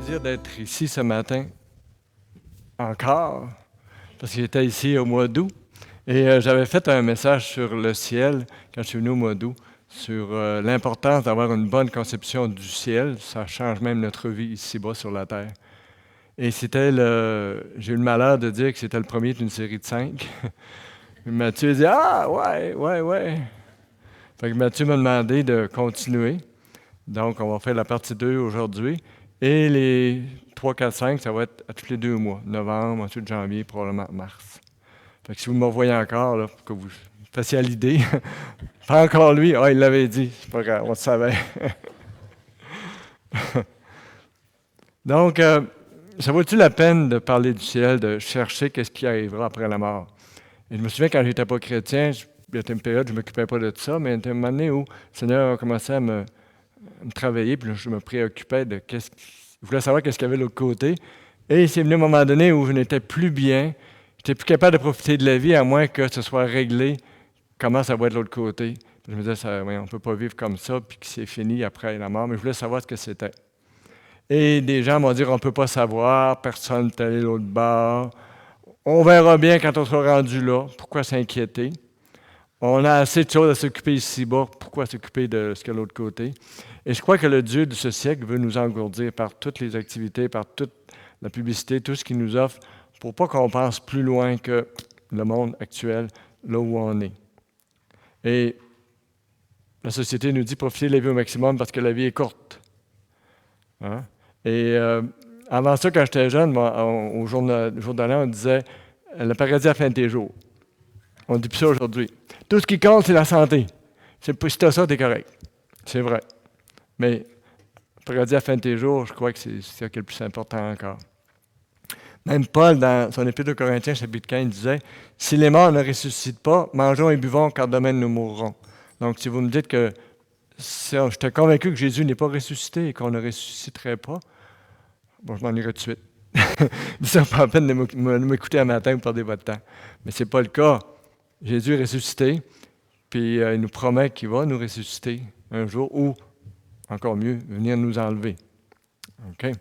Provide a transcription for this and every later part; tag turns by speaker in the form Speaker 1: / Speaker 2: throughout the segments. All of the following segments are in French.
Speaker 1: plaisir d'être ici ce matin encore, parce que j'étais ici au mois d'août. Et j'avais fait un message sur le ciel quand je suis venu au mois d'août, sur l'importance d'avoir une bonne conception du ciel. Ça change même notre vie ici-bas sur la terre. Et j'ai eu le malheur de dire que c'était le premier d'une série de 5. Mathieu a dit « Ah, ouais. » Fait que Mathieu m'a demandé de continuer. Donc, on va faire la partie 2 aujourd'hui. Et les 3, 4, 5, ça va être à tous les 2 mois. Novembre, ensuite janvier, probablement mars. Fait que si vous me revoyez encore, là, pour que vous fassiez à l'idée, pas encore lui, il l'avait dit, c'est pas grave, on le savait. Donc, ça vaut-tu la peine de parler du ciel, de chercher qu'est-ce qui arrivera après la mort? Et je me souviens, quand je n'étais pas chrétien, il y a une période où je ne m'occupais pas de ça, mais il y a un moment donné où le Seigneur a commencé à me travailler, puis là, je me préoccupais de je voulais savoir qu'est-ce qu'il y avait de l'autre côté. Et c'est venu un moment donné où je n'étais plus bien, je n'étais plus capable de profiter de la vie à moins que ce soit réglé comment ça va être de l'autre côté. Puis je me disais, on ne peut pas vivre comme ça, puis que c'est fini après la mort, mais je voulais savoir ce que c'était. Et des gens m'ont dit, on ne peut pas savoir, personne n'est allé l'autre bord, on verra bien quand on sera rendu là, pourquoi s'inquiéter? On a assez de choses à s'occuper ici-bas, pourquoi s'occuper de ce qu'il y a de l'autre côté? Et je crois que le Dieu de ce siècle veut nous engourdir par toutes les activités, par toute la publicité, tout ce qu'il nous offre, pour pas qu'on pense plus loin que le monde actuel, là où on est. Et la société nous dit profitez de la vie au maximum parce que la vie est courte. Hein? Et avant ça, quand j'étais jeune, au jour de l'an, on disait le paradis à la fin de tes jours. On ne dit plus ça aujourd'hui. Tout ce qui compte, c'est la santé. Si tu as ça, tu es correct. C'est vrai. Mais le paradis à la fin de tes jours, je crois que c'est ce qui est le plus important encore. Même Paul, dans son épître aux Corinthiens, chapitre 15, disait « Si les morts ne ressuscitent pas, mangeons et buvons, car demain nous mourrons. » Donc, si vous me dites que je suis convaincu que Jésus n'est pas ressuscité et qu'on ne ressusciterait pas, bon, je m'en irai tout de suite. Ça pas la peine de m'écouter un matin ou perdre votre temps. Mais ce n'est pas le cas. Jésus est ressuscité, puis il nous promet qu'il va nous ressusciter un jour ou, encore mieux, venir nous enlever. OK?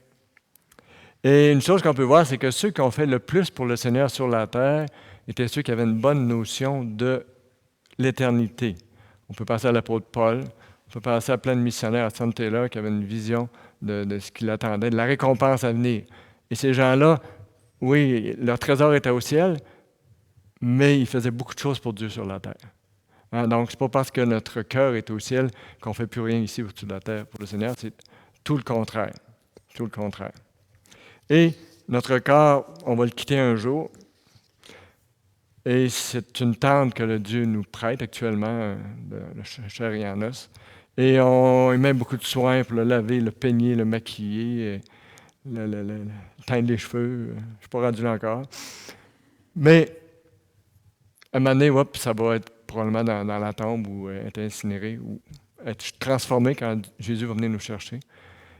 Speaker 1: Et une chose qu'on peut voir, c'est que ceux qui ont fait le plus pour le Seigneur sur la terre étaient ceux qui avaient une bonne notion de l'éternité. On peut penser à l'apôtre Paul, on peut penser à plein de missionnaires à Saint Taylor qui avaient une vision de ce qui l'attendait, de la récompense à venir. Et ces gens-là, oui, leur trésor était au ciel, mais ils faisaient beaucoup de choses pour Dieu sur la terre. Hein? Donc, ce n'est pas parce que notre cœur est au ciel qu'on ne fait plus rien ici au-dessus de la terre pour le Seigneur, c'est tout le contraire. Tout le contraire. Et notre corps, on va le quitter un jour. Et c'est une tente que le Dieu nous prête actuellement, de chair et en os. Et on y met beaucoup de soins pour le laver, le peigner, le maquiller, le teindre les cheveux. Je ne suis pas rendu là encore. Mais à un moment donné, ça va être probablement dans la tombe ou être incinéré ou être transformé quand Jésus va venir nous chercher.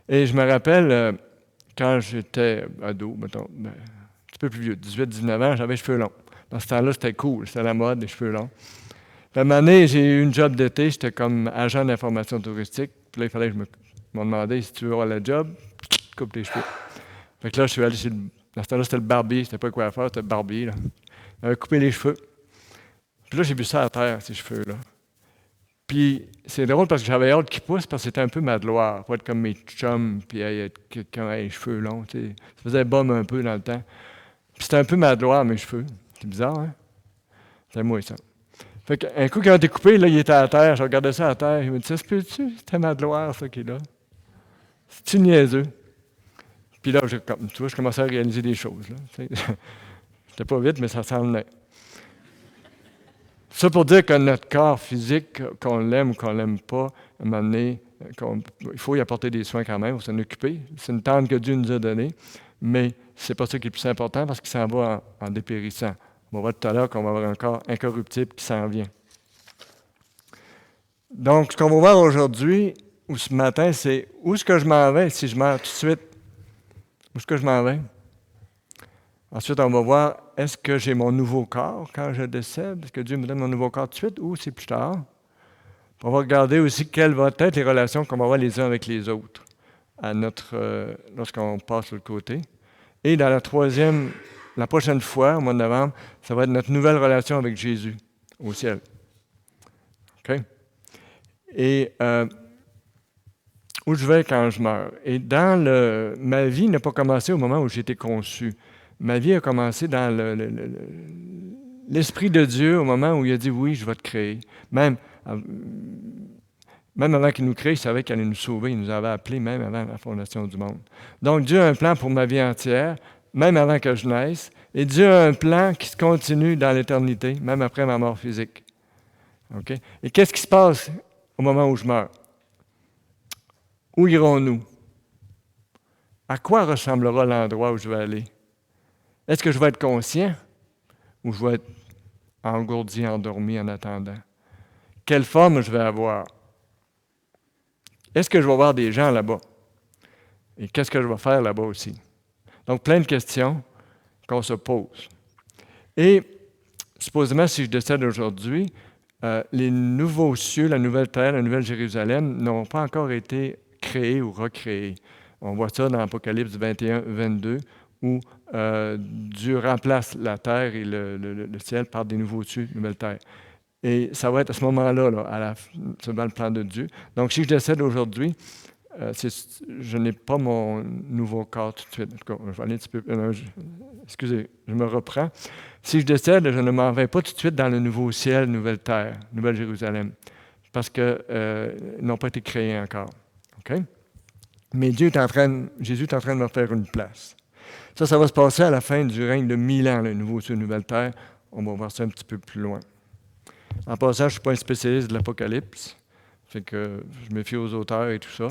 Speaker 1: Et je me rappelle, quand j'étais ado, mettons, un petit peu plus vieux, 18-19 ans, j'avais les cheveux longs. Dans ce temps-là, c'était cool, c'était la mode, les cheveux longs. Puis à un moment donné, j'ai eu une job d'été, j'étais comme agent d'information touristique. Puis là, il fallait que je me demandais si tu veux avoir la job, coupe tes cheveux. Fait que là, je suis allé dans ce temps-là, c'était le barbier, c'était pas quoi faire, c'était le barbier. Là. Il avait coupé les cheveux. Puis là, j'ai vu ça à terre, ces cheveux-là. Puis c'est drôle parce que j'avais hâte qu'ils poussent parce que c'était un peu ma gloire. Pour être comme mes chums, puis être quelqu'un avec les cheveux longs. Tu sais. Ça faisait bum un peu dans le temps. Puis c'était un peu ma gloire, mes cheveux. C'est bizarre, hein? C'était moi, ça. Fait qu'un coup, quand il été coupé, là, il était à terre. Je regardais ça à terre. Il me dit, ça se peut-tu? C'était ma gloire, ça, qui est là. C'est-tu niaiseux? Puis là, tu vois, je commençais à réaliser des choses. J'étais pas vite, mais ça s'en venait. Ça pour dire que notre corps physique, qu'on l'aime ou qu'on l'aime pas, à un moment donné, il faut y apporter des soins quand même, il faut s'en occuper. C'est une tente que Dieu nous a donnée, mais c'est pas ça qui est le plus important parce qu'il s'en va en dépérissant. On va voir tout à l'heure qu'on va avoir un corps incorruptible qui s'en vient. Donc, ce qu'on va voir aujourd'hui ou ce matin, c'est où est-ce que je m'en vais si je meurs tout de suite? Où est-ce que je m'en vais? Ensuite, on va voir, est-ce que j'ai mon nouveau corps quand je décède? Est-ce que Dieu me donne mon nouveau corps tout de suite ou c'est plus tard? On va regarder aussi quelles vont être les relations qu'on va avoir les uns avec les autres. lorsqu'on passe de l'autre côté. Et dans la prochaine fois, au mois de novembre, ça va être notre nouvelle relation avec Jésus au ciel. OK? Et où je vais quand je meurs. Et ma vie n'a pas commencé au moment où j'ai été conçu. Ma vie a commencé dans l'Esprit de Dieu au moment où il a dit « Oui, je vais te créer ». Même avant qu'il nous crée, il savait qu'il allait nous sauver. Il nous avait appelés même avant la fondation du monde. Donc, Dieu a un plan pour ma vie entière, même avant que je naisse. Et Dieu a un plan qui se continue dans l'éternité, même après ma mort physique. Okay? Et qu'est-ce qui se passe au moment où je meurs? Où irons-nous? À quoi ressemblera l'endroit où je vais aller? Est-ce que je vais être conscient ou je vais être engourdi, endormi en attendant? Quelle forme je vais avoir? Est-ce que je vais voir des gens là-bas? Et qu'est-ce que je vais faire là-bas aussi? Donc, plein de questions qu'on se pose. Et supposément, si je décède aujourd'hui, les nouveaux cieux, la nouvelle terre, la nouvelle Jérusalem n'ont pas encore été créés ou recréés. On voit ça dans Apocalypse 21-22, où Dieu remplace la terre et le ciel par des nouveaux cieux, nouvelle terre. Et ça va être à ce moment-là, c'est dans le plan de Dieu. Donc, si je décède aujourd'hui, je n'ai pas mon nouveau corps tout de suite. En tout cas, je vais aller un petit peu. Excusez, je me reprends. Si je décède, je ne m'en vais pas tout de suite dans le nouveau ciel, nouvelle terre, nouvelle Jérusalem, parce qu'ils n'ont pas été créés encore. OK? Mais Jésus est en train de me faire une place. Ça va se passer à la fin du règne de 1000 ans, le nouveau ciel, nouvelle terre. On va voir ça un petit peu plus loin. En passant, je ne suis pas un spécialiste de l'Apocalypse, fait que je me fie aux auteurs et tout ça.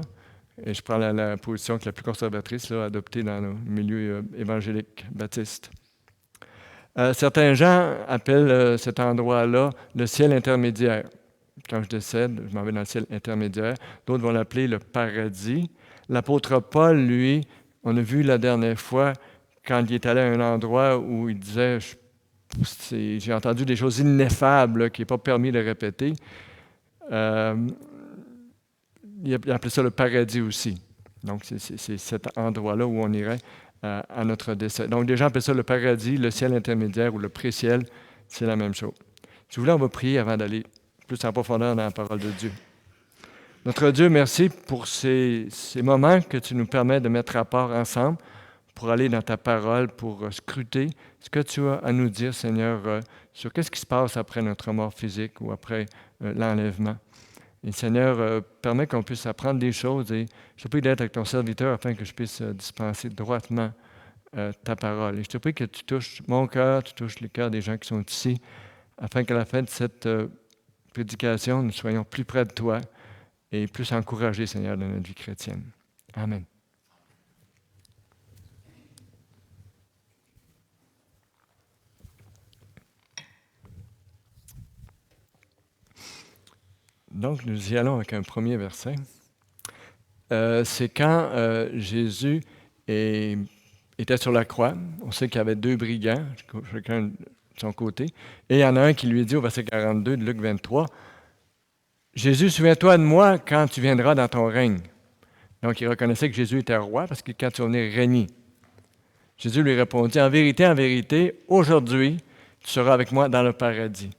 Speaker 1: Et je prends la position qui est la plus conservatrice, adoptée dans le milieu évangélique baptiste. Certains gens appellent cet endroit-là le ciel intermédiaire. Quand je décède, je m'en vais dans le ciel intermédiaire. D'autres vont l'appeler le paradis. L'apôtre Paul, lui, on a vu la dernière fois, quand il est allé à un endroit où il disait « J'ai entendu des choses ineffables qui n'est pas permis de répéter ». Il appelait ça le paradis aussi. Donc, c'est cet endroit-là où on irait à notre décès. Donc, des gens appellent ça le paradis, le ciel intermédiaire ou le pré-ciel. C'est la même chose. Si vous voulez, on va prier avant d'aller plus en profondeur dans la parole de Dieu. Notre Dieu, merci pour ces moments que tu nous permets de mettre à part ensemble pour aller dans ta parole, pour scruter ce que tu as à nous dire, Seigneur, sur qu'est-ce qui se passe après notre mort physique ou après l'enlèvement. Et Seigneur, permets qu'on puisse apprendre des choses et je te prie d'être avec ton serviteur afin que je puisse dispenser droitement ta parole. Et je te prie que tu touches mon cœur, tu touches le cœur des gens qui sont ici, afin qu'à la fin de cette prédication, nous soyons plus près de toi et plus encouragés, Seigneur, dans notre vie chrétienne. Amen. Donc, nous y allons avec un premier verset. C'est quand Jésus était sur la croix. On sait qu'il y avait 2 brigands, chacun de son côté. Et il y en a un qui lui dit au verset 42 de Luc 23, « Jésus, souviens-toi de moi quand tu viendras dans ton règne. » Donc, il reconnaissait que Jésus était roi parce que quand tu vas venir régner. Jésus lui répondit, « en vérité, aujourd'hui, tu seras avec moi dans le paradis. »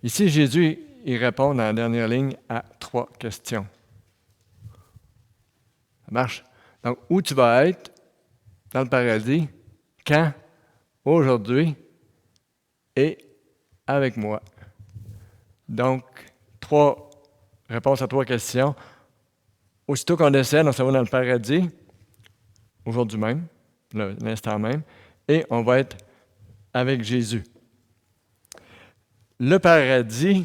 Speaker 1: Ici, Jésus, il répond dans la dernière ligne à 3 questions. Ça marche? Donc, où tu vas être dans le paradis, quand, aujourd'hui et avec moi. Donc, 3 réponses à 3 questions. Aussitôt qu'on décède, on s'en va dans le paradis, aujourd'hui même, l'instant même, et on va être avec Jésus. Le paradis,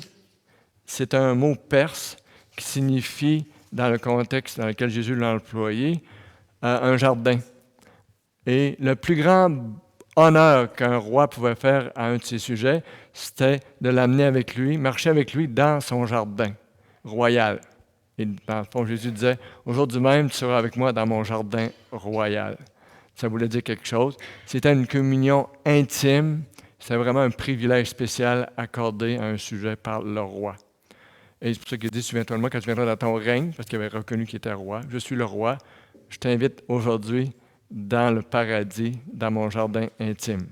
Speaker 1: c'est un mot perse qui signifie, dans le contexte dans lequel Jésus l'a employé, un jardin. Et le plus grand honneur qu'un roi pouvait faire à un de ses sujets, c'était de l'amener avec lui, marcher avec lui dans son jardin royal. Et dans le fond, Jésus disait, « Aujourd'hui même, tu seras avec moi dans mon jardin royal. » Ça voulait dire quelque chose. C'était une communion intime. C'était vraiment un privilège spécial accordé à un sujet par le roi. Et c'est pour ça qu'il dit, « Souviens-toi de moi quand tu viendras dans ton règne, parce qu'il avait reconnu qu'il était roi. Je suis le roi. je t'invite aujourd'hui dans le paradis, dans mon jardin intime.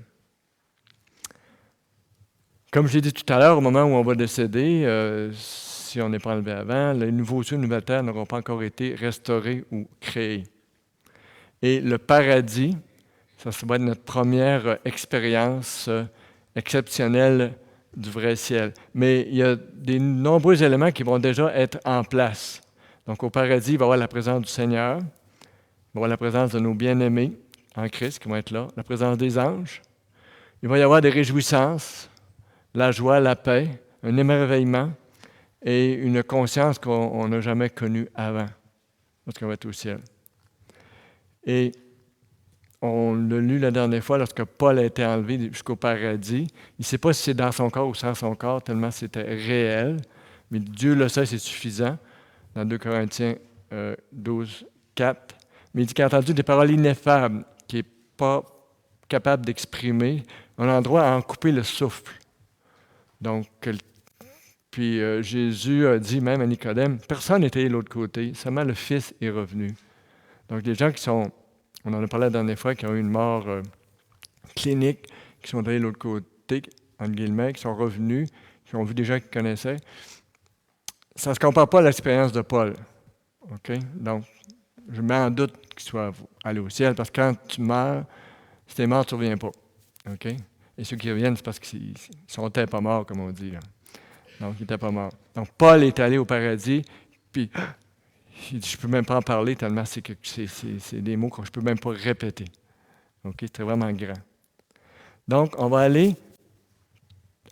Speaker 1: Comme je l'ai dit tout à l'heure, au moment où on va décéder, si on n'est pas enlevé avant, les nouveaux cieux, les nouvelles terres n'auront pas encore été restaurés ou créés. Et le paradis, ça va être notre première expérience exceptionnelle du vrai ciel. Mais il y a de nombreux éléments qui vont déjà être en place. Donc au paradis, il va y avoir la présence du Seigneur, il va y avoir la présence de nos bien-aimés en Christ qui vont être là, la présence des anges. Il va y avoir des réjouissances, la joie, la paix, un émerveillement et une conscience qu'on n'a jamais connue avant, lorsqu'on va être au ciel. Et on l'a lu la dernière fois, lorsque Paul a été enlevé jusqu'au paradis. Il ne sait pas si c'est dans son corps ou sans son corps, tellement c'était réel. Mais Dieu le sait, c'est suffisant. Dans 2 Corinthiens 12, 4. Mais il dit qu'il a entendu des paroles ineffables qu'il n'est pas capable d'exprimer. On a le droit à en couper le souffle. Donc, puis Jésus a dit même à Nicodème, personne n'était de l'autre côté, seulement le Fils est revenu. Donc, les gens qui sont, on en a parlé la dernière fois, qui ont eu une mort clinique, qui sont allés de l'autre côté, entre guillemets, qui sont revenus, qui ont vu des gens qu'ils connaissaient, ça ne se compare pas à l'expérience de Paul. OK? Donc, je mets en doute qu'il soit allé au ciel, parce que quand tu meurs, si tu es mort, tu ne reviens pas. OK? Et ceux qui reviennent, c'est parce qu'ils sont pas morts, comme on dit. Là. Donc, ils n'étaient pas morts. Donc, Paul est allé au paradis, puis il dit, je ne peux même pas en parler, tellement c'est des mots que je ne peux même pas répéter. OK? C'était vraiment grand. Donc, on va aller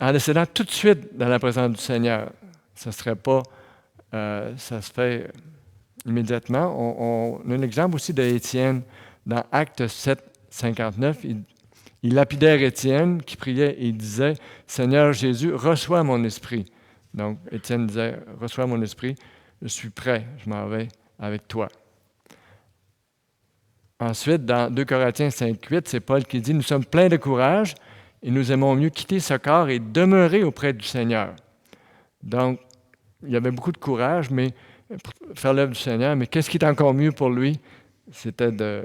Speaker 1: en décédant tout de suite dans la présence du Seigneur. Ça ne serait pas... ça se fait immédiatement. On a un exemple aussi d'Étienne. Dans Actes 7, 59, il lapidait Étienne qui priait et il disait « Seigneur Jésus, reçois mon esprit. » Donc, Étienne disait « Reçois mon esprit, je suis prêt, je m'en vais avec toi. » Ensuite, dans 2 Corinthiens 5, 8, c'est Paul qui dit « Nous sommes pleins de courage et nous aimons mieux quitter ce corps et demeurer auprès du Seigneur. » Donc, il y avait beaucoup de courage mais pour faire l'œuvre du Seigneur, mais qu'est-ce qui est encore mieux pour lui? C'était de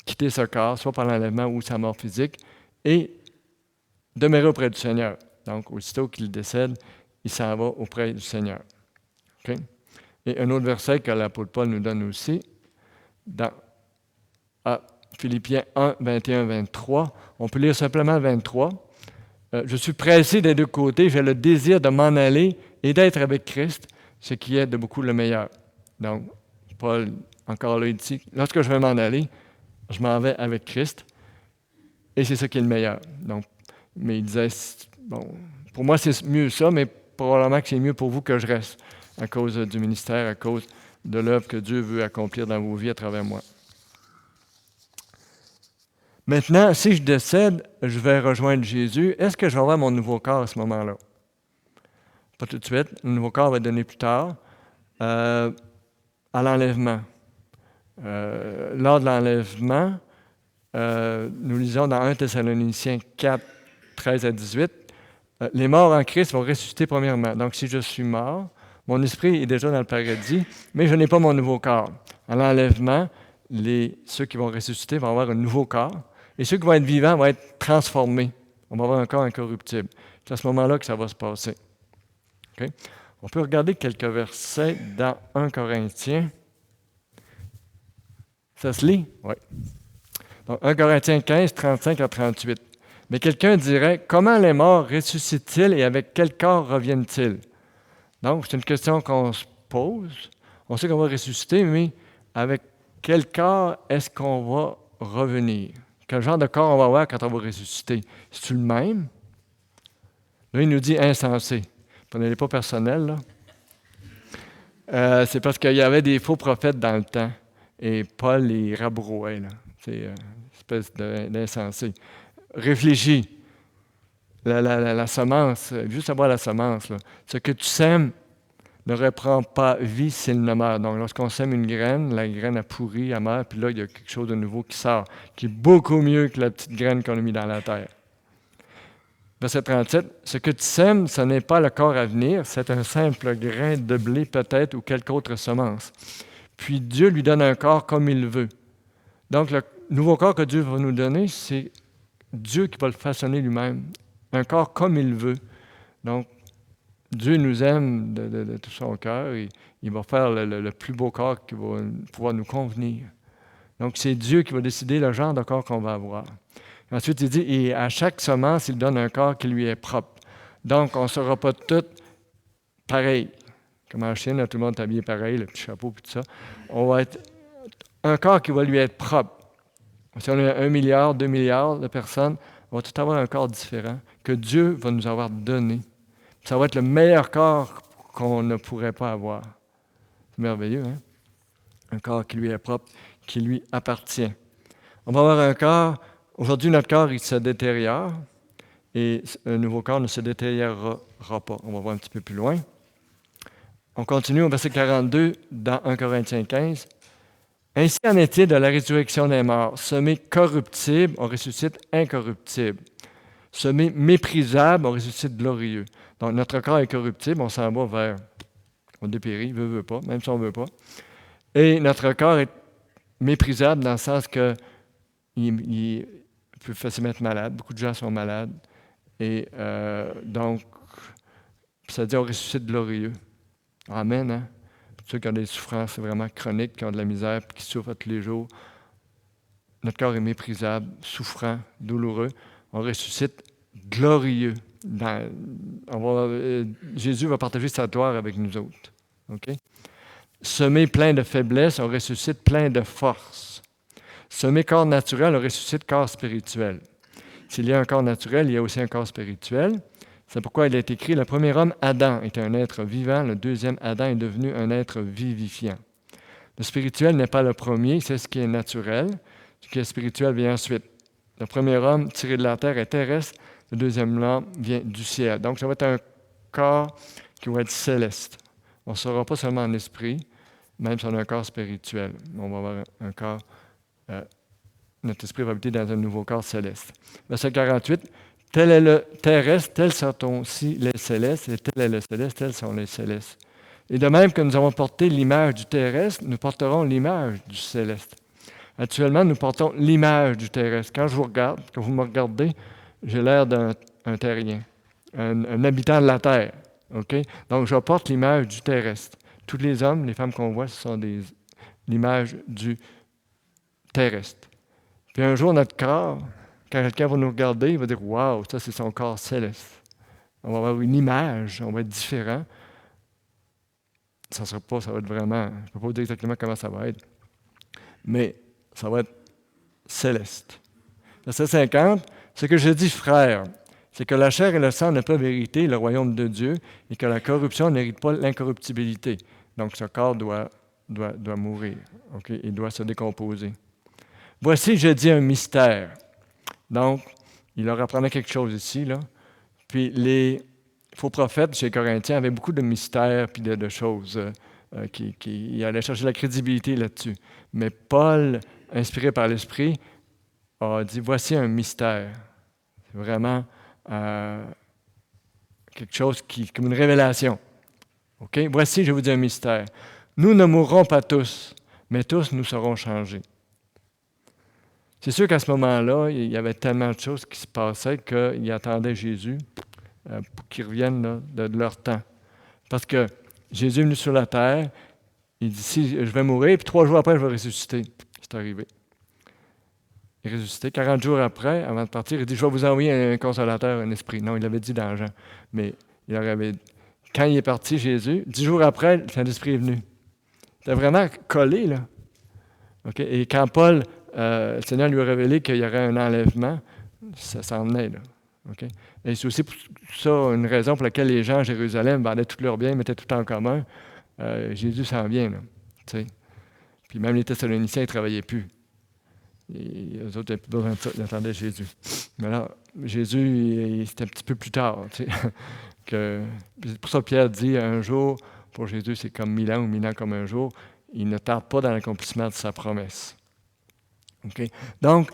Speaker 1: quitter ce corps, soit par l'enlèvement ou sa mort physique, et demeurer auprès du Seigneur. Donc, aussitôt qu'il décède, il s'en va auprès du Seigneur. Okay? Et un autre verset que l'apôtre Paul nous donne aussi, dans Philippiens 1, 21, 23, on peut lire simplement 23. Je suis pressé des deux côtés, j'ai le désir de m'en aller et d'être avec Christ, ce qui est de beaucoup le meilleur. Donc, Paul, encore là, il dit, lorsque je vais m'en aller, je m'en vais avec Christ, et c'est ça qui est le meilleur. Donc, mais il disait, bon, pour moi c'est mieux ça, mais probablement que c'est mieux pour vous que je reste, à cause du ministère, à cause de l'œuvre que Dieu veut accomplir dans vos vies à travers moi. Maintenant, si je décède, je vais rejoindre Jésus. Est-ce que je vais avoir mon nouveau corps à ce moment-là? Pas tout de suite. Le nouveau corps va être donné plus tard, à l'enlèvement. Lors de l'enlèvement, nous lisons dans 1 Thessaloniciens 4, 13 à 18, les morts en Christ vont ressusciter premièrement. Donc, si je suis mort, mon esprit est déjà dans le paradis, mais je n'ai pas mon nouveau corps. À l'enlèvement, ceux qui vont ressusciter vont avoir un nouveau corps, et ceux qui vont être vivants vont être transformés. On va avoir un corps incorruptible. C'est à ce moment-là que ça va se passer. Okay? On peut regarder quelques versets dans 1 Corinthiens. Ça se lit? Oui. Donc, 1 Corinthiens 15, 35 à 38. Mais quelqu'un dirait, comment les morts ressuscitent-ils et avec quel corps reviennent-ils? Donc, c'est une question qu'on se pose. On sait qu'on va ressusciter, mais avec quel corps est-ce qu'on va revenir? Quel genre de corps on va avoir quand on va ressusciter? C'est-tu le même? Là, il nous dit insensé. Prenez-les pas personnels, là. C'est parce qu'il y avait des faux prophètes dans le temps. Et Paul les rabrouait, là. C'est une espèce d'insensé. Réfléchis. La semence, juste avoir la semence, là. Ce que tu sèmes ne reprend pas vie s'il ne meurt. Donc, lorsqu'on sème une graine, la graine a pourri, elle meurt, puis là, il y a quelque chose de nouveau qui sort, qui est beaucoup mieux que la petite graine qu'on a mis dans la terre. Verset 37, « Ce que tu sèmes, ce n'est pas le corps à venir, c'est un simple grain de blé peut-être ou quelque autre semence. Puis Dieu lui donne un corps comme il veut. Donc, le nouveau corps que Dieu va nous donner, c'est Dieu qui va le façonner lui-même. Un corps comme il veut. Donc, Dieu nous aime de tout son cœur et il va faire le plus beau corps qui va pouvoir nous convenir. Donc, c'est Dieu qui va décider le genre de corps qu'on va avoir. Ensuite, il dit, et à chaque semence, il donne un corps qui lui est propre. Donc, on ne sera pas tous pareils. Comme en Chine, là, tout le monde est habillé pareil, le petit chapeau et tout ça. On va être un corps qui va lui être propre. Si on a 1 milliard, 2 milliards de personnes, on va tout avoir un corps différent que Dieu va nous avoir donné. Ça va être le meilleur corps qu'on ne pourrait pas avoir. C'est merveilleux, hein? Un corps qui lui est propre, qui lui appartient. On va avoir un corps, aujourd'hui notre corps il se détériore et un nouveau corps ne se détériorera pas. On va voir un petit peu plus loin. On continue au verset 42 dans 1 Corinthiens 15. Ainsi en est-il de la résurrection des morts. Semé corruptible, on ressuscite incorruptible. Semé méprisable, on ressuscite glorieux. Donc notre corps est corruptible, on s'en va vers, on dépérit, veut pas, même si on ne veut pas. Et notre corps est méprisable dans le sens que il peut facilement être malade. Beaucoup de gens sont malades. Et donc, ça dit on ressuscite glorieux. Amen. Hein? Pour ceux qui ont des souffrances vraiment chroniques, qui ont de la misère, qui souffrent tous les jours. Notre corps est méprisable, souffrant, douloureux. On ressuscite glorieux. Jésus va partager sa gloire avec nous autres. Okay? Semé plein de faiblesse, on ressuscite plein de force. Semé corps naturel, on ressuscite corps spirituel. S'il y a un corps naturel, il y a aussi un corps spirituel. C'est pourquoi il est écrit, le premier homme, Adam, est un être vivant, le deuxième, Adam, est devenu un être vivifiant. Le spirituel n'est pas le premier, c'est ce qui est naturel. Ce qui est spirituel vient ensuite. Le premier homme, tiré de la terre, est terrestre. Le deuxième homme vient du ciel. Donc, ça va être un corps qui va être céleste. On ne sera pas seulement en esprit, même si on a un corps spirituel. On va avoir un corps, notre esprit va habiter dans un nouveau corps céleste. Verset 48, tel est le terrestre, tels sont aussi les célestes, et tel est le céleste, tels sont les célestes. Et de même que nous avons porté l'image du terrestre, nous porterons l'image du céleste. Actuellement, nous portons l'image du terrestre. Quand je vous regarde, quand vous me regardez, j'ai l'air d'un terrien, un habitant de la terre. Okay? Donc, je porte l'image du terrestre. Tous les hommes, les femmes qu'on voit, ce sont l'image du terrestre. Puis un jour, notre corps, quand quelqu'un va nous regarder, il va dire « Wow, ça c'est son corps céleste ». On va avoir une image, on va être différent. Ça va être vraiment, je ne peux pas vous dire exactement comment ça va être, mais ça va être céleste. Verset 50, ce que je dis, frère, c'est que la chair et le sang ne peuvent hériter le royaume de Dieu et que la corruption n'hérite pas l'incorruptibilité. Donc, ce corps doit mourir, okay? Il doit se décomposer. Voici, je dis un mystère. Donc, il leur apprenait quelque chose ici, là. Puis les faux prophètes chez les Corinthiens avaient beaucoup de mystères puis de choses qui allaient chercher la crédibilité là-dessus. Mais Paul, inspiré par l'Esprit, a dit, voici un mystère. C'est vraiment quelque chose comme une révélation. Okay? Voici, je vous dis un mystère. Nous ne mourrons pas tous, mais tous nous serons changés. C'est sûr qu'à ce moment-là, il y avait tellement de choses qui se passaient qu'ils attendaient Jésus pour qu'il revienne là, de leur temps. Parce que Jésus est venu sur la terre, il dit, si je vais mourir, puis 3 jours après, je vais ressusciter. C'est arrivé. Il est ressuscité. 40 jours après, avant de partir, il dit, je vais vous envoyer un consolateur, un esprit. Non, il l'avait dit dans Jean. Mais il leur avait dit, quand il est parti, Jésus, 10 jours après, le Saint-Esprit est venu. C'était vraiment collé, là. Okay? Et quand Paul, le Seigneur lui a révélé qu'il y aurait un enlèvement, ça s'en venait, là. Okay? Et c'est aussi pour ça une raison pour laquelle les gens à Jérusalem vendaient tous leurs biens, mettaient tout en commun. Jésus s'en vient, là. T'sais. Puis même les Thessaloniciens ne travaillaient plus. Et eux autres n'avaient plus besoin de ça, ils attendaient Jésus. Mais là, Jésus, c'était un petit peu plus tard. C'est pour ça que Pierre dit, un jour, pour Jésus, c'est comme 1000 ans ou 1000 ans comme un jour. Il ne tarde pas dans l'accomplissement de sa promesse. Okay? Donc,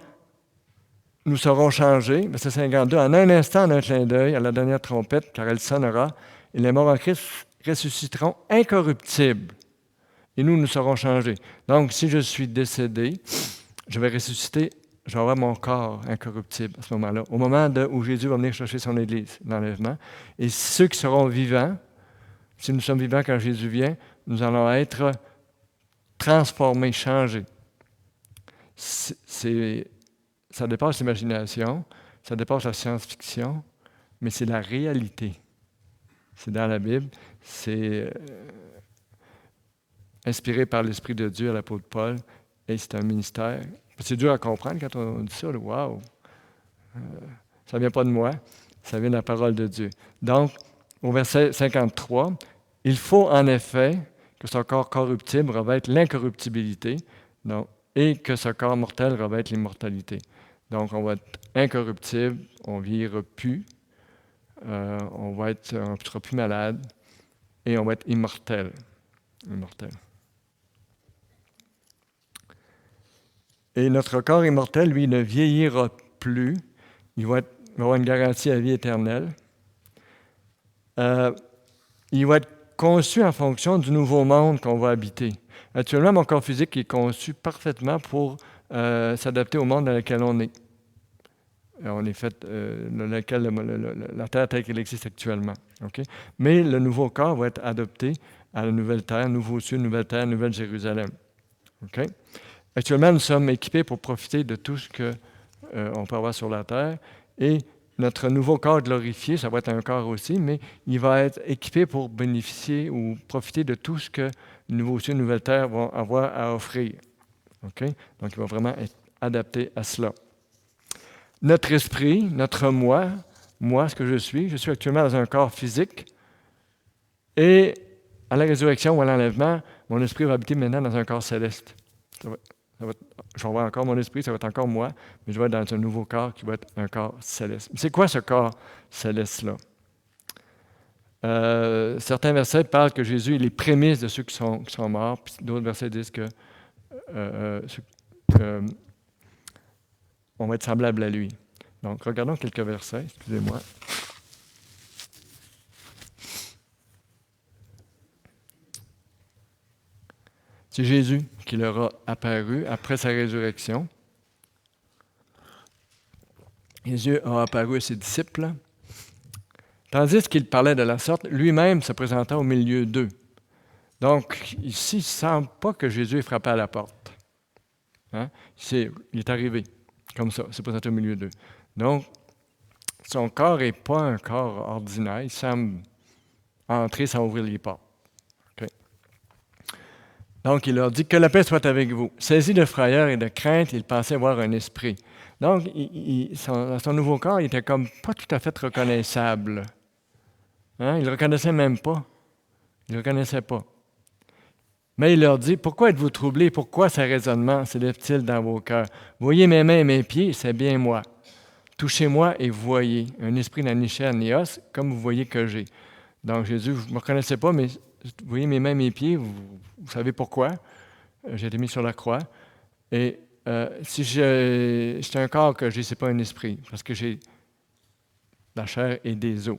Speaker 1: nous serons changés, verset 52, en un instant, en un clin d'œil, à la dernière trompette, car elle sonnera, et les morts en Christ ressusciteront incorruptibles, Et nous serons changés. Donc, si je suis décédé, je vais ressusciter, je vais avoir mon corps incorruptible à ce moment-là, au moment où Jésus va venir chercher son Église, l'enlèvement. Et ceux qui seront vivants, si nous sommes vivants quand Jésus vient, nous allons être transformés, changés. Ça dépasse l'imagination, ça dépasse la science-fiction, mais c'est la réalité. C'est dans la Bible, c'est inspiré par l'Esprit de Dieu à l'apôtre Paul, et c'est un ministère. C'est dur à comprendre quand on dit ça, waouh! Ça ne vient pas de moi, ça vient de la parole de Dieu. Donc, au verset 53, il faut en effet que ce corps corruptible revête l'incorruptibilité, et que ce corps mortel revête l'immortalité. Donc, on va être incorruptible, on ne vieillira plus, on ne sera plus malade, et on va être immortel. Et notre corps immortel, lui, ne vieillira plus. Il va avoir une garantie à vie éternelle. Il va être conçu en fonction du nouveau monde qu'on va habiter. Actuellement, mon corps physique est conçu parfaitement pour s'adapter au monde dans lequel on est. On est fait la Terre telle qu'elle existe actuellement. Okay? Mais le nouveau corps va être adopté à la nouvelle Terre, nouveau ciel, nouvelle Terre, nouvelle Jérusalem. Okay? Actuellement, nous sommes équipés pour profiter de tout ce qu'on peut avoir sur la Terre. Et notre nouveau corps glorifié, ça va être un corps aussi, mais il va être équipé pour bénéficier ou profiter de tout ce que le nouveau ciel, nouvelle Terre vont avoir à offrir. Okay? Donc, il va vraiment être adapté à cela. Notre esprit, notre moi, ce que je suis actuellement dans un corps physique, et à la résurrection ou à l'enlèvement, mon esprit va habiter maintenant dans un corps céleste. Je vais avoir encore mon esprit, ça va être encore moi, mais je vais être dans un nouveau corps qui va être un corps céleste. C'est quoi ce corps céleste-là? Certains versets parlent que Jésus est les prémices de ceux qui sont morts, puis d'autres versets disent que on va être semblable à lui. Donc, regardons quelques versets, excusez-moi. C'est Jésus qui leur a apparu après sa résurrection. Jésus a apparu à ses disciples. Tandis qu'il parlait de la sorte, lui-même se présentant au milieu d'eux. Donc, ici, il ne semble pas que Jésus ait frappé à la porte. Hein? Il est arrivé, comme ça, s'est présenté au milieu d'eux. Donc, son corps n'est pas un corps ordinaire. Il semble entrer sans ouvrir les portes. Okay. Donc, il leur dit « Que la paix soit avec vous. » Saisi de frayeur et de crainte, il pensait voir un esprit. Donc, son nouveau corps, il était comme pas tout à fait reconnaissable. Hein? Il ne le reconnaissait même pas. Il ne le reconnaissait pas. Mais il leur dit, « Pourquoi êtes-vous troublés? Pourquoi ces raisonnements s'élèvent-ils dans vos cœurs? Voyez mes mains et mes pieds, c'est bien moi. Touchez-moi et voyez. Un esprit n'a ni chair ni os, comme vous voyez que j'ai. » Donc Jésus, vous ne me reconnaissez pas, mais vous voyez mes mains et mes pieds, vous savez pourquoi. J'ai été mis sur la croix. Et si j'ai un corps que j'ai, ce n'est pas un esprit, parce que j'ai la chair et des os.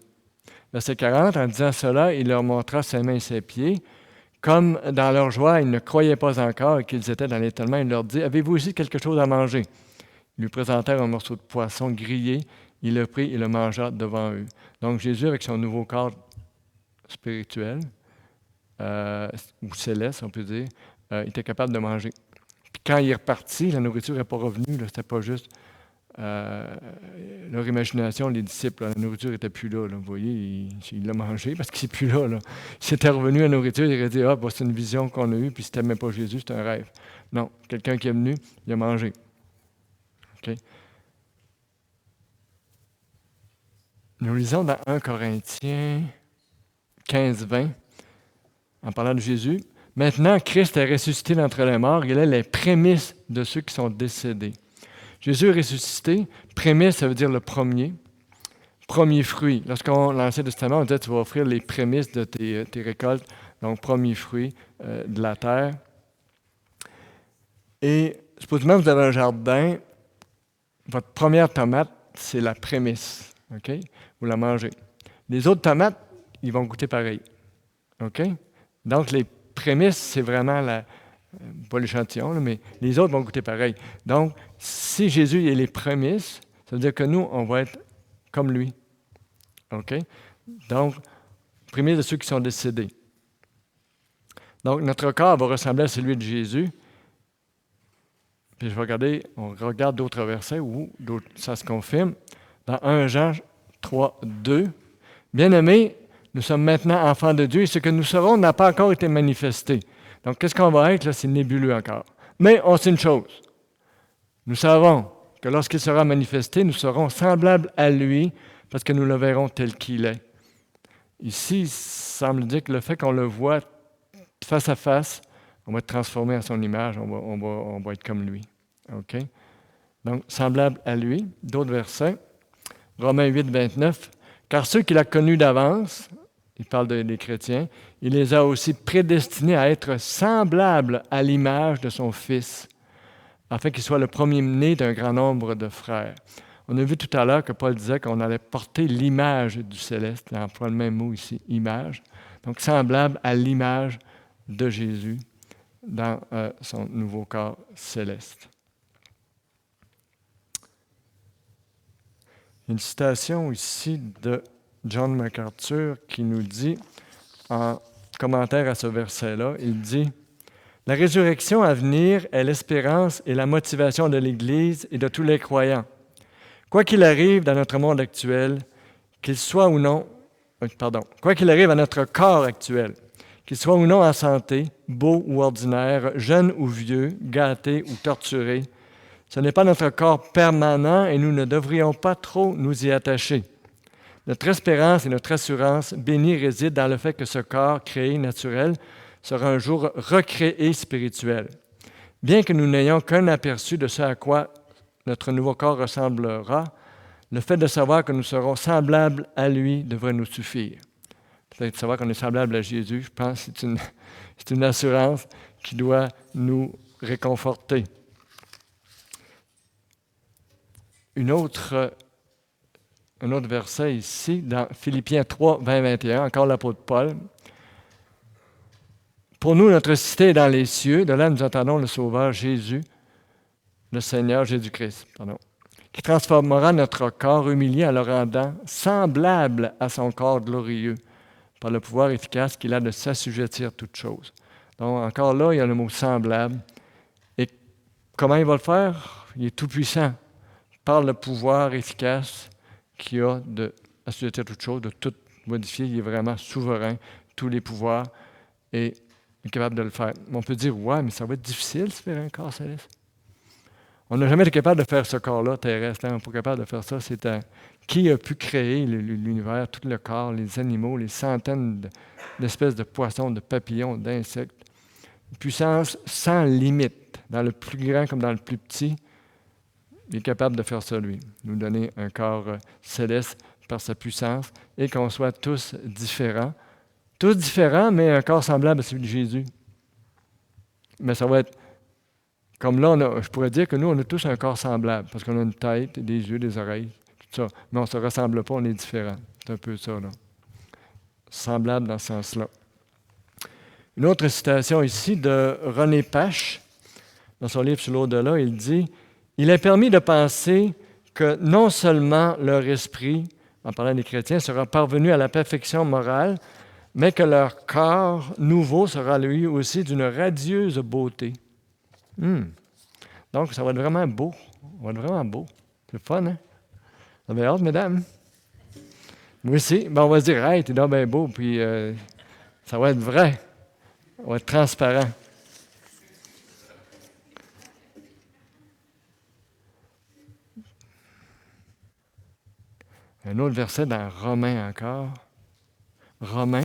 Speaker 1: Verset 40, en disant cela, il leur montra ses mains et ses pieds. Comme dans leur joie, ils ne croyaient pas encore qu'ils étaient dans l'étonnement, il leur dit, « Avez-vous aussi quelque chose à manger? » Ils lui présentèrent un morceau de poisson grillé. Il le prit et le mangea devant eux. Donc Jésus, avec son nouveau corps spirituel, ou céleste, on peut dire, était capable de manger. Puis quand il est reparti, la nourriture n'est pas revenue. Ce n'était pas juste leur imagination, les disciples. La nourriture n'était plus là. Vous voyez, il l'a mangé parce qu'il n'est plus là. Il s'était revenu à la nourriture, il aurait dit « Ah, c'est une vision qu'on a eue, puis si tu n'aimais pas Jésus, c'est un rêve. » Non, quelqu'un qui est venu, il a mangé. Okay. Nous lisons dans 1 Corinthiens 15-20, en parlant de Jésus. « Maintenant, Christ est ressuscité d'entre les morts, il est les prémices de ceux qui sont décédés. » Jésus est ressuscité. Prémisse, ça veut dire le premier fruit. Dans l'Ancien Testament, on disait tu vas offrir les prémices de tes récoltes, donc premier fruit de la terre. Et supposément, vous avez un jardin, votre première tomate, c'est la prémisse. Okay? Vous la mangez. Les autres tomates, ils vont goûter pareil. Okay? Donc, les prémices, c'est vraiment pas l'échantillon, là, mais les autres vont goûter pareil. Donc, si Jésus est les prémices, ça veut dire que nous, on va être comme lui. OK? Donc, prémices de ceux qui sont décédés. Donc, notre corps va ressembler à celui de Jésus. Puis je vais regarder, on regarde d'autres versets où ça se confirme. Dans 1 Jean 3, 2. Bien-aimés, nous sommes maintenant enfants de Dieu et ce que nous serons n'a pas encore été manifesté. Donc, qu'est-ce qu'on va être? Là, c'est nébuleux encore. Mais on sait une chose. Nous savons que lorsqu'il sera manifesté, nous serons semblables à lui parce que nous le verrons tel qu'il est. Ici, il semble dire que le fait qu'on le voit face à face, on va être transformé à son image, on va être comme lui. OK? Donc, semblable à lui. D'autres versets. Romains 8, 29. Car ceux qu'il a connus d'avance, il parle des chrétiens, il les a aussi prédestinés à être semblables à l'image de son Fils, afin qu'il soit le premier-né d'un grand nombre de frères. On a vu tout à l'heure que Paul disait qu'on allait porter l'image du céleste. Il emploie le même mot ici, image. Donc, semblable à l'image de Jésus dans son nouveau corps céleste. Une citation ici de John MacArthur qui nous dit, en commentaire à ce verset-là, il dit « La résurrection à venir est l'espérance et la motivation de l'Église et de tous les croyants. Quoi qu'il arrive dans notre monde actuel, quoi qu'il arrive à notre corps actuel, qu'il soit ou non en santé, beau ou ordinaire, jeune ou vieux, gâté ou torturé, ce n'est pas notre corps permanent et nous ne devrions pas trop nous y attacher. Notre espérance et notre assurance bénie résident dans le fait que ce corps créé naturel sera un jour recréé spirituel. Bien que nous n'ayons qu'un aperçu de ce à quoi notre nouveau corps ressemblera, le fait de savoir que nous serons semblables à lui devrait nous suffire. Peut-être savoir qu'on est semblable à Jésus, je pense que c'est une assurance qui doit nous réconforter. Un autre verset ici, dans Philippiens 3, 20, 21, encore l'apôtre Paul. Pour nous, notre cité est dans les cieux. De là, nous attendons le Sauveur Jésus, le Seigneur Jésus-Christ, qui transformera notre corps humilié en le rendant semblable à son corps glorieux, par le pouvoir efficace qu'il a de s'assujettir toutes choses. Donc, encore là, il y a le mot semblable. Et comment il va le faire? Il est tout-puissant, par le pouvoir efficace qu'il a d'assujettir toutes choses, de tout modifier. Il est vraiment souverain, tous les pouvoirs, et il est capable de le faire. On peut dire, ouais, mais ça va être difficile de faire un corps céleste. On n'a jamais été capable de faire ce corps-là terrestre. On n'est pas capable de faire ça. Qui a pu créer l'univers, tout le corps, les animaux, les centaines d'espèces de poissons, de papillons, d'insectes. Une puissance sans limite, dans le plus grand comme dans le plus petit. Il est capable de faire ça, lui, nous donner un corps céleste par sa puissance et qu'on soit tous différents. Tous différents, mais un corps semblable à celui de Jésus. Mais ça va être comme là, je pourrais dire que nous, on a tous un corps semblable parce qu'on a une tête, des yeux, des oreilles, tout ça. Mais on ne se ressemble pas, on est différents. C'est un peu ça, là. Semblable dans ce sens-là. Une autre citation ici de René Pache, dans son livre Sur l'au-delà, il dit « Il est permis de penser que non seulement leur esprit, en parlant des chrétiens, sera parvenu à la perfection morale, mais que leur corps nouveau sera lui aussi d'une radieuse beauté. » Donc, ça va être vraiment beau. Ça va être vraiment beau. C'est le fun, hein? Vous avez hâte, mesdames? Moi aussi. Ben, on va se dire, hey, t'es donc bien beau, puis ça va être vrai. On va être transparent. Un autre verset dans Romains encore. Romains.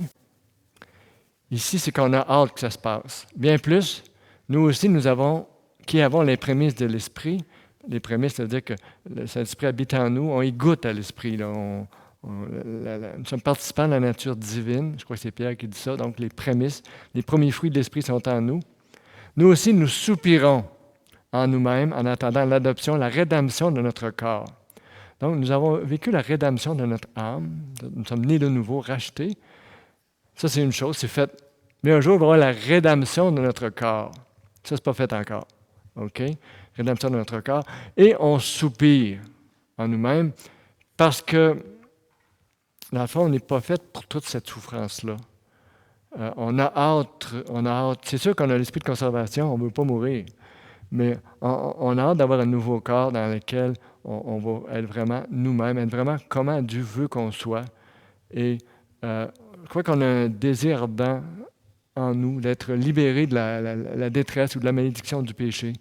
Speaker 1: Ici, c'est qu'on a hâte que ça se passe. Bien plus, nous aussi, qui avons les prémices de l'Esprit. Les prémices, c'est-à-dire que le Saint-Esprit habite en nous, on y goûte à l'Esprit. Là. Nous sommes participants de la nature divine. Je crois que c'est Pierre qui dit ça. Donc, les prémices, les premiers fruits de l'Esprit sont en nous. Nous aussi, nous soupirons en nous-mêmes en attendant l'adoption, la rédemption de notre corps. Donc, nous avons vécu la rédemption de notre âme. Nous sommes nés de nouveau, rachetés. Ça, c'est une chose, c'est fait Mais un jour, il va y avoir la rédemption de notre corps. Ça, c'est pas fait encore. OK? Rédemption de notre corps. Et on soupire en nous-mêmes parce que, dans le fond, on n'est pas fait pour toute cette souffrance-là. On a hâte. C'est sûr qu'on a l'esprit de conservation, on ne veut pas mourir. Mais on a hâte d'avoir un nouveau corps dans lequel on va être vraiment nous-mêmes, être vraiment comment Dieu veut qu'on soit. Et je crois qu'on a un désir ardent en nous d'être libérés de la détresse ou de la malédiction du péché.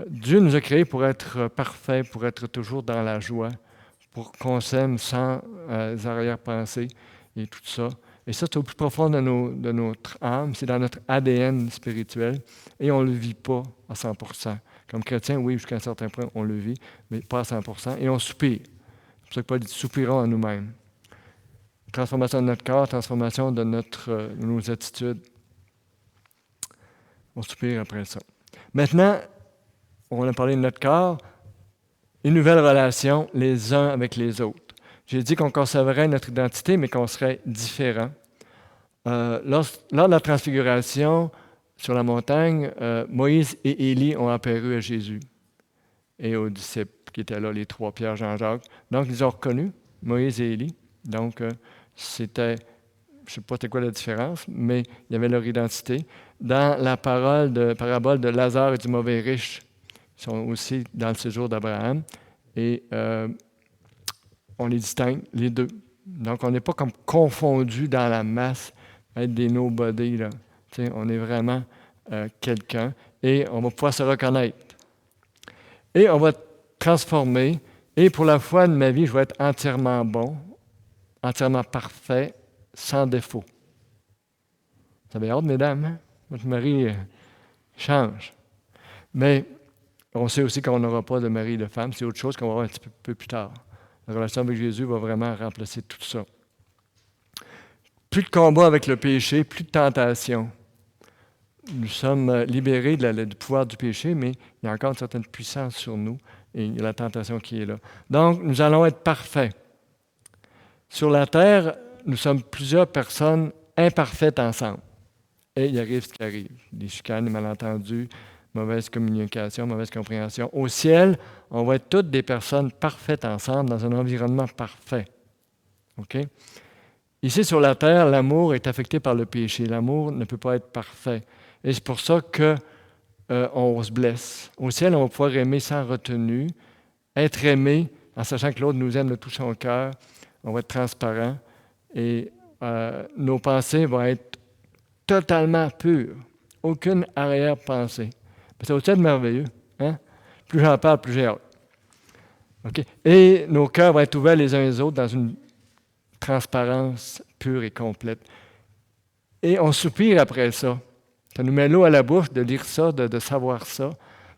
Speaker 1: Dieu nous a créés pour être parfaits, pour être toujours dans la joie, pour qu'on s'aime sans arrière-pensée et tout ça. Et ça, c'est au plus profond de notre âme, c'est dans notre ADN spirituel, et on ne le vit pas à 100%. Comme chrétien, oui, jusqu'à un certain point, on le vit, mais pas à 100%, et on soupire. C'est pour ça que Paul dit « soupirons à nous-mêmes ». Transformation de notre corps, transformation de nos attitudes. On soupire après ça. Maintenant, on a parlé de notre corps, une nouvelle relation les uns avec les autres. J'ai dit qu'on conserverait notre identité, mais qu'on serait différents. Lors de la transfiguration sur la montagne, Moïse et Élie ont apparu à Jésus et aux disciples qui étaient là, les trois, Pierre, Jean-Jacques. Donc, ils ont reconnu Moïse et Élie. Donc, c'était, je ne sais pas c'était quoi la différence, mais il y avait leur identité. Dans la parabole de Lazare et du mauvais riche, ils sont aussi dans le séjour d'Abraham. Et on les distingue, les deux. Donc, on n'est pas comme confondus dans la masse, être des nobody. Là. On est vraiment quelqu'un et on va pouvoir se reconnaître. Et on va être transformé. Et pour la fois de ma vie, je vais être entièrement bon, entièrement parfait, sans défaut. Vous avez hâte, mesdames? Hein? Votre mari change. Mais on sait aussi qu'on n'aura pas de mari et de femme. C'est autre chose qu'on va voir un petit peu plus tard. La relation avec Jésus va vraiment remplacer tout ça. Plus de combat avec le péché, plus de tentation. Nous sommes libérés du pouvoir du péché, mais il y a encore une certaine puissance sur nous et il y a la tentation qui est là. Donc, nous allons être parfaits. Sur la terre, nous sommes plusieurs personnes imparfaites ensemble. Et il arrive ce qui arrive. Des chicanes, des malentendus, mauvaise communication, mauvaise compréhension. Au ciel, on va être toutes des personnes parfaites ensemble dans un environnement parfait. OK? Ici, sur la terre, l'amour est affecté par le péché. L'amour ne peut pas être parfait. Et c'est pour ça qu'on se blesse. Au ciel, on va pouvoir aimer sans retenue, être aimé en sachant que l'autre nous aime de tout son cœur. On va être transparent et nos pensées vont être totalement pures. Aucune arrière-pensée. C'est au ciel merveilleux. Hein? Plus j'en parle, plus j'ai hâte. Okay? Et nos cœurs vont être ouverts les uns les autres dans une transparence pure et complète. Et on soupire après ça. Ça nous met l'eau à la bouche de lire ça, de savoir ça,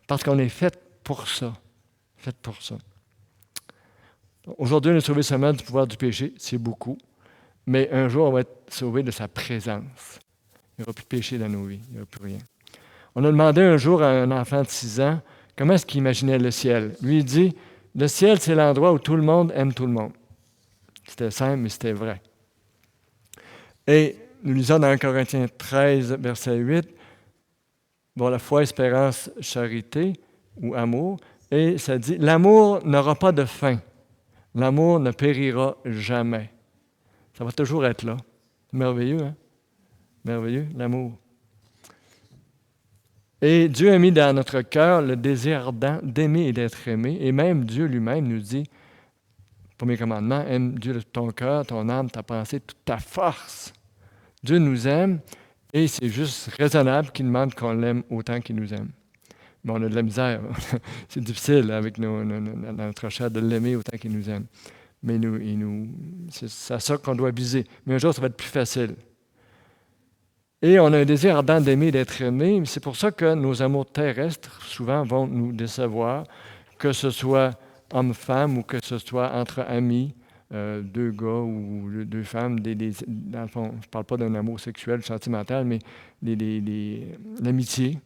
Speaker 1: parce qu'on est fait pour ça. Fait pour ça. Aujourd'hui, on est sauvé seulement du pouvoir du péché, c'est beaucoup. Mais un jour, on va être sauvé de sa présence. Il n'y aura plus de péché dans nos vies, il n'y aura plus rien. On a demandé un jour à un enfant de 6 ans comment est-ce qu'il imaginait le ciel. Lui, il dit, le ciel, c'est l'endroit où tout le monde aime tout le monde. C'était simple, mais c'était vrai. Et nous lisons dans 1 Corinthiens 13, verset 8, bon, la foi, espérance, charité ou amour, et ça dit, l'amour n'aura pas de fin. L'amour ne périra jamais. Ça va toujours être là. Merveilleux, hein? Merveilleux, l'amour. Et Dieu a mis dans notre cœur le désir ardent d'aimer et d'être aimé. Et même Dieu lui-même nous dit, premier commandement, aime Dieu de tout ton cœur, ton âme, ta pensée, toute ta force. Dieu nous aime et c'est juste raisonnable qu'il demande qu'on l'aime autant qu'il nous aime. Mais on a de la misère. C'est difficile avec notre chair de l'aimer autant qu'il nous aime. Mais c'est à ça qu'on doit viser. Mais un jour, ça va être plus facile. Et on a un désir ardent d'aimer et d'être aimé. C'est pour ça que nos amours terrestres, souvent, vont nous décevoir, que ce soit homme-femme ou que ce soit entre amis, 2 gars ou 2 femmes. Dans le fond, je ne parle pas d'un amour sexuel, sentimental, mais l'amitié.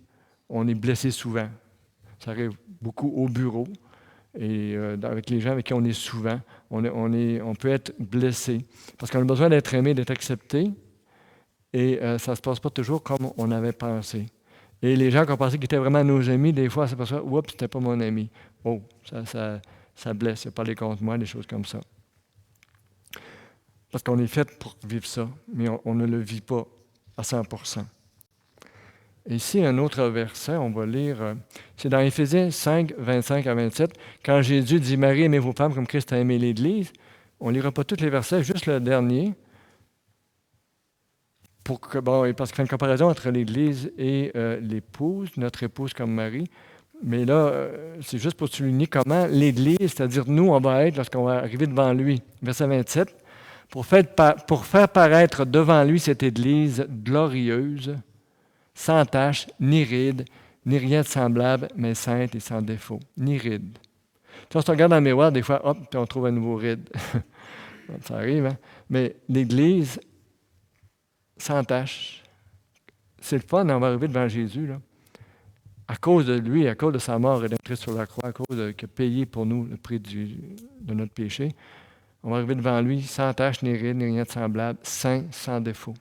Speaker 1: On est blessé souvent. Ça arrive beaucoup au bureau et avec les gens avec qui on est souvent. On peut être blessé parce qu'on a besoin d'être aimé, d'être accepté. Et ça ne se passe pas toujours comme on avait pensé. Et les gens qui ont pensé qu'ils étaient vraiment nos amis, des fois, c'est pas ça. Oups, c'était pas mon ami. Oh, ça blesse. Il a parlé contre moi, des choses comme ça. Parce qu'on est fait pour vivre ça, mais on ne le vit pas à 100%. Et ici, un autre verset, on va lire, c'est dans Éphésiens 5, 25 à 27, quand Jésus dit « Marie, aimez vos femmes comme Christ a aimé l'Église », on ne lira pas tous les versets, juste le dernier, parce qu'il fait une comparaison entre l'Église et l'épouse, notre épouse comme Marie. Mais là, c'est juste pour souligner comment l'Église, c'est-à-dire nous, on va être lorsqu'on va arriver devant lui. Verset 27, pour faire paraître devant lui cette Église glorieuse, sans tache, ni ride, ni rien de semblable, mais sainte et sans défaut. Ni ride. Quand on regarde dans le miroir, des fois, hop, puis on trouve un nouveau ride. Ça arrive, hein? Mais l'Église, sans tache, c'est le fun, on va arriver devant Jésus, là. À cause de lui, à cause de sa mort rédemptrice sur la croix, à cause qu'il a payé pour nous le prix de notre péché, on va arriver devant lui sans tache, ni ride, ni rien de semblable, saint, sans défaut.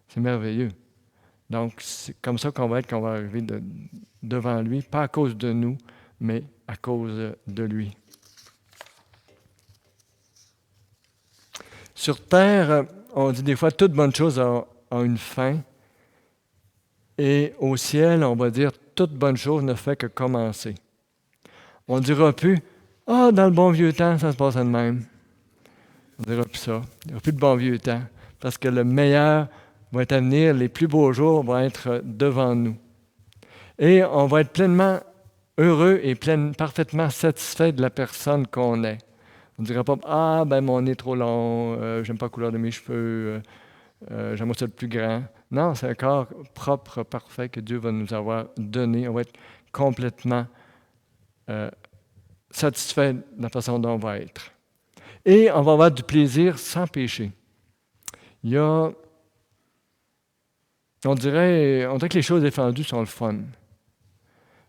Speaker 1: C'est merveilleux. Donc, c'est comme ça qu'on va arriver devant lui, pas à cause de nous, mais à cause de lui. Sur terre, on dit des fois, toute bonne chose a une fin. Et au ciel, on va dire, toute bonne chose ne fait que commencer. On ne dira plus, dans le bon vieux temps, ça se passe de même. On ne dira plus ça. Il n'y aura plus de bon vieux temps. Parce que le meilleur va être à venir, les plus beaux jours vont être devant nous. Et on va être pleinement heureux et parfaitement satisfait de la personne qu'on est. On ne dira pas, mon nez est trop long, j'aime pas la couleur de mes cheveux, j'aimerais ça le plus grand. Non, c'est un corps propre, parfait que Dieu va nous avoir donné. On va être complètement satisfait de la façon dont on va être. Et on va avoir du plaisir sans péché. On dirait que les choses défendues sont le fun.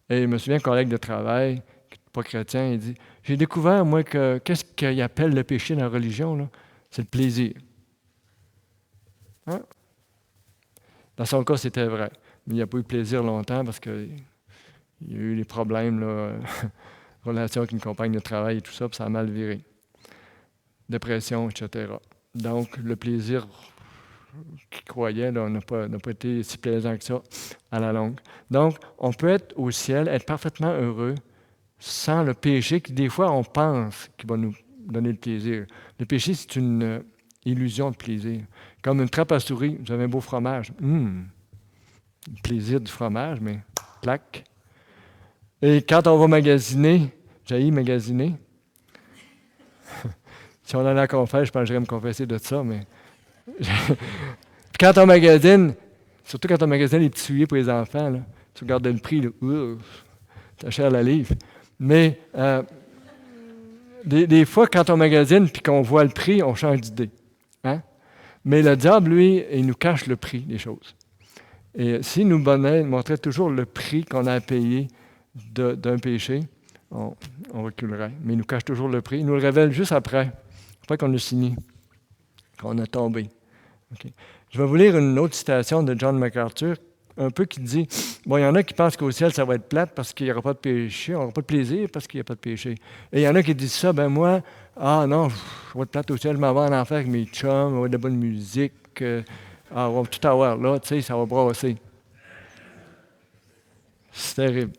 Speaker 1: Et je me souviens, un collègue de travail, qui n'est pas chrétien, il dit « J'ai découvert, moi, que qu'est-ce qu'il appelle le péché dans la religion, là? C'est le plaisir. » Hein? Dans son cas, c'était vrai. Mais il n'a pas eu de plaisir longtemps parce qu'il y a eu des problèmes, là, relations avec une compagne de travail et tout ça, puis ça a mal viré. Dépression, etc. Donc, le plaisir qu'il croyait n'a pas été si plaisant que ça à la longue. Donc, on peut être au ciel, être parfaitement heureux sans le péché qui, des fois, on pense qu'il va nous donner le plaisir. Le péché, c'est une illusion de plaisir. Comme une trappe à souris, vous avez un beau fromage. Le plaisir du fromage, mais clac. Et quand on va magasiner, j'haïs magasiner. Si on allait à la confesse, je pense que j'irais me confesser de ça, mais... Quand on magasine, surtout quand on magasine les petits souliers pour les enfants, là, tu regardes le prix, c'est cher la livre. Mais des fois, quand on magasine et qu'on voit le prix, on change d'idée. Hein? Mais le diable, lui, il nous cache le prix des choses. Et s'il nous montrait toujours le prix qu'on a à payer d'un péché, on reculerait. Mais il nous cache toujours le prix. Il nous le révèle juste après qu'on a signé, qu'on a tombé. Okay. Je vais vous lire une autre citation de John MacArthur, un peu qui dit, il y en a qui pensent qu'au ciel, ça va être plate parce qu'il n'y aura pas de péché, on n'aura pas de plaisir parce qu'il n'y a pas de péché. Et il y en a qui disent ça, moi, non, je vais être plate au ciel, je m'en vais en enfer avec mes chums, on va avoir de la bonne musique, on va tout avoir là, tu sais, ça va brasser. C'est terrible.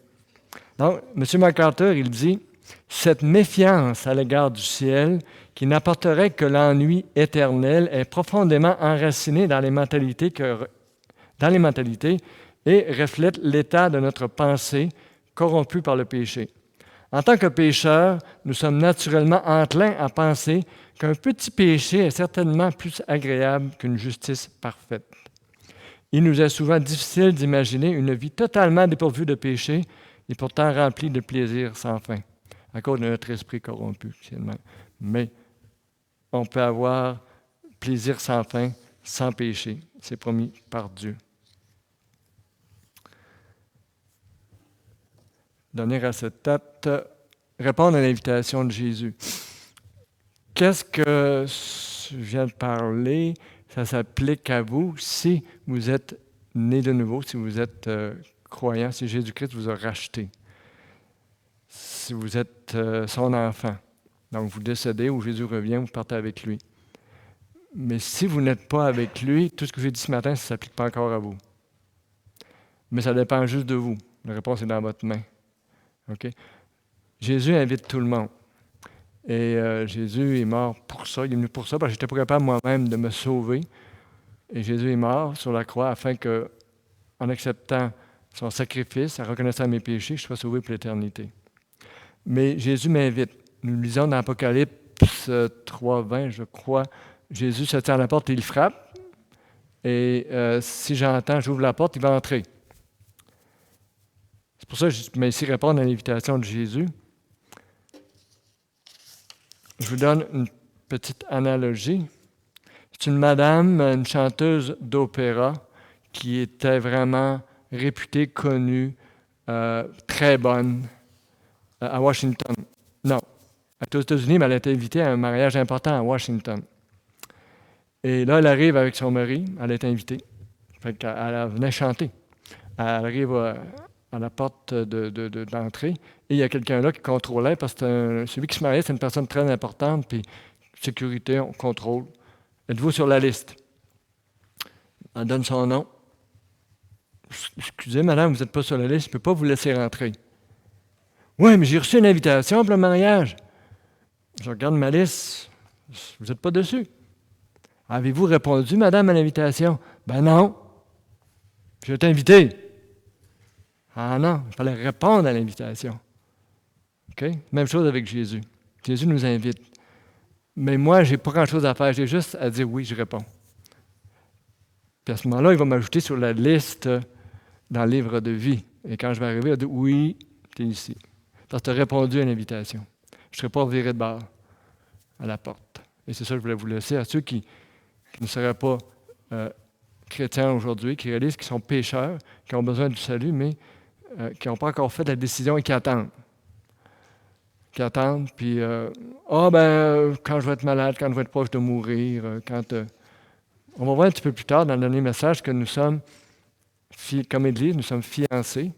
Speaker 1: Donc, M. MacArthur, il dit, cette méfiance à l'égard du ciel qui n'apporterait que l'ennui éternel est profondément enracinée dans les mentalités et reflète l'état de notre pensée corrompue par le péché. En tant que pécheurs, nous sommes naturellement enclins à penser qu'un petit péché est certainement plus agréable qu'une justice parfaite. Il nous est souvent difficile d'imaginer une vie totalement dépourvue de péché et pourtant remplie de plaisir sans fin, à cause de notre esprit corrompu. Mais on peut avoir plaisir sans fin, sans péché. C'est promis par Dieu. Donner à cette tête, répondre à l'invitation de Jésus. Qu'est-ce que je viens de parler? ça s'applique à vous si vous êtes né de nouveau, si vous êtes croyant, si Jésus-Christ vous a racheté, si vous êtes son enfant. Donc, vous décédez ou Jésus revient, vous partez avec lui. Mais si vous n'êtes pas avec lui, tout ce que j'ai dit ce matin, ça ne s'applique pas encore à vous. Mais ça dépend juste de vous. La réponse est dans votre main. OK? Jésus invite tout le monde. Et Jésus est mort pour ça. Il est venu pour ça parce que je n'étais pas capable moi-même de me sauver. Et Jésus est mort sur la croix afin que, en acceptant son sacrifice, en reconnaissant mes péchés, je sois sauvé pour l'éternité. Mais Jésus m'invite. Nous lisons dans Apocalypse 3:20, je crois, Jésus se tient à la porte et il frappe. Et si j'ouvre la porte, il va entrer. C'est pour ça que je vais ici répondre à l'invitation de Jésus. Je vous donne une petite analogie. C'est une madame, une chanteuse d'opéra qui était vraiment réputée, connue, très bonne à Washington. Non, elle était aux États-Unis, mais elle a été invitée à un mariage important à Washington. Et là, elle arrive avec son mari, elle est invitée. Fait qu'elle venait chanter. Elle arrive à la porte d'entrée et il y a quelqu'un là qui contrôlait parce que celui qui se mariait, c'est une personne très importante, puis sécurité, on contrôle. Êtes-vous sur la liste? Elle donne son nom. Excusez, madame, vous n'êtes pas sur la liste, je ne peux pas vous laisser rentrer. Oui, mais j'ai reçu une invitation pour le mariage. Je regarde ma liste. Vous n'êtes pas dessus. Avez-vous répondu, madame, à l'invitation? Ben non. J'ai été invité. Ah non, il fallait répondre à l'invitation. OK? Même chose avec Jésus. Jésus nous invite. Mais moi, je n'ai pas grand-chose à faire. J'ai juste à dire oui, je réponds. Puis à ce moment-là, il va m'ajouter sur la liste dans le livre de vie. Et quand je vais arriver, il va dire oui, tu es ici. Parce que tu as répondu à l'invitation. Je ne serai pas viré de bord à la porte. Et c'est ça que je voulais vous laisser à ceux qui ne seraient pas chrétiens aujourd'hui, qui réalisent qu'ils sont pécheurs, qui ont besoin du salut, mais qui n'ont pas encore fait la décision et qui attendent. Puis quand je vais être malade, quand je vais être proche de mourir, on va voir un petit peu plus tard dans le dernier message que nous sommes, comme Église, nous sommes fiancés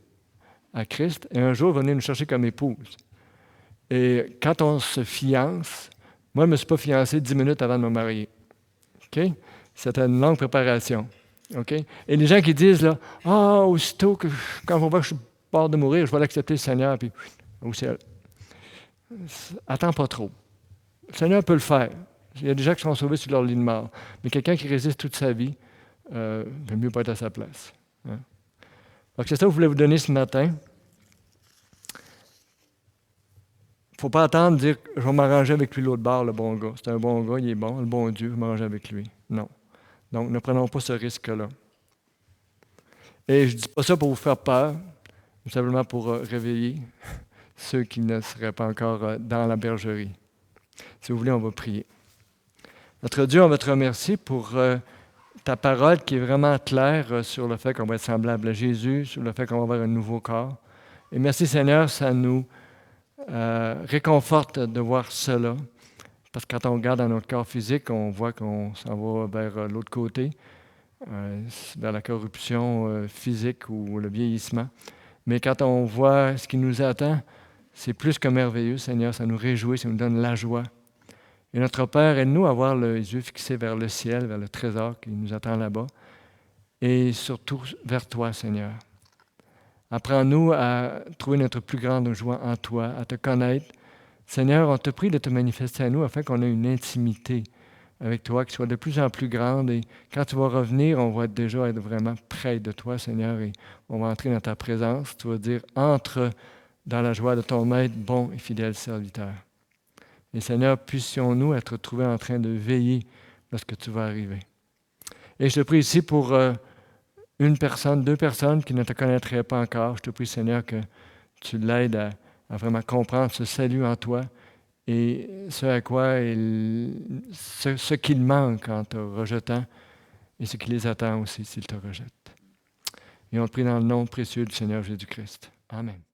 Speaker 1: à Christ, et un jour, il va venir nous chercher comme épouse. Et quand on se fiance, moi, je ne me suis pas fiancé 10 minutes avant de me marier. OK? C'était une longue préparation. OK? Et les gens qui disent, là, aussitôt que quand on voit que je suis bord de mourir, je vais l'accepter le Seigneur, puis au ciel. Attends pas trop. Le Seigneur peut le faire. Il y a des gens qui sont sauvés sur leur lit de mort. Mais quelqu'un qui résiste toute sa vie, vaut mieux pas être à sa place. Hein? Donc, c'est ça que je voulais vous donner ce matin. Il ne faut pas attendre de dire « je vais m'arranger avec lui l'autre bord, le bon gars ». C'est un bon gars, il est bon, le bon Dieu, je vais m'arranger avec lui. Non. Donc, ne prenons pas ce risque-là. Et je ne dis pas ça pour vous faire peur, mais simplement pour réveiller ceux qui ne seraient pas encore dans la bergerie. Si vous voulez, on va prier. Notre Dieu, on va te remercier pour ta parole qui est vraiment claire sur le fait qu'on va être semblable à Jésus, sur le fait qu'on va avoir un nouveau corps. Et merci Seigneur, ça nous réconforte de voir cela. Parce que quand on regarde dans notre corps physique, on voit qu'on s'en va vers l'autre côté, vers la corruption physique ou le vieillissement. Mais quand on voit ce qui nous attend, c'est plus que merveilleux, Seigneur. Ça nous réjouit, ça nous donne la joie. Et notre Père, aide-nous à avoir les yeux fixés vers le ciel, vers le trésor qui nous attend là-bas. Et surtout vers toi, Seigneur. Apprends-nous à trouver notre plus grande joie en toi, à te connaître. Seigneur, on te prie de te manifester à nous afin qu'on ait une intimité avec toi qui soit de plus en plus grande. Et quand tu vas revenir, on va déjà être vraiment près de toi, Seigneur, et on va entrer dans ta présence. Tu vas dire, entre dans la joie de ton maître, bon et fidèle serviteur. Et Seigneur, puissions-nous être trouvés en train de veiller lorsque tu vas arriver. Et je te prie ici pour une personne, 2 personnes qui ne te connaîtraient pas encore. Je te prie, Seigneur, que tu l'aides à vraiment comprendre ce salut en toi et ce à quoi ce qu'il manque en te rejetant et ce qui les attend aussi s'ils te rejettent. Et on te prie dans le nom précieux du Seigneur Jésus-Christ. Amen.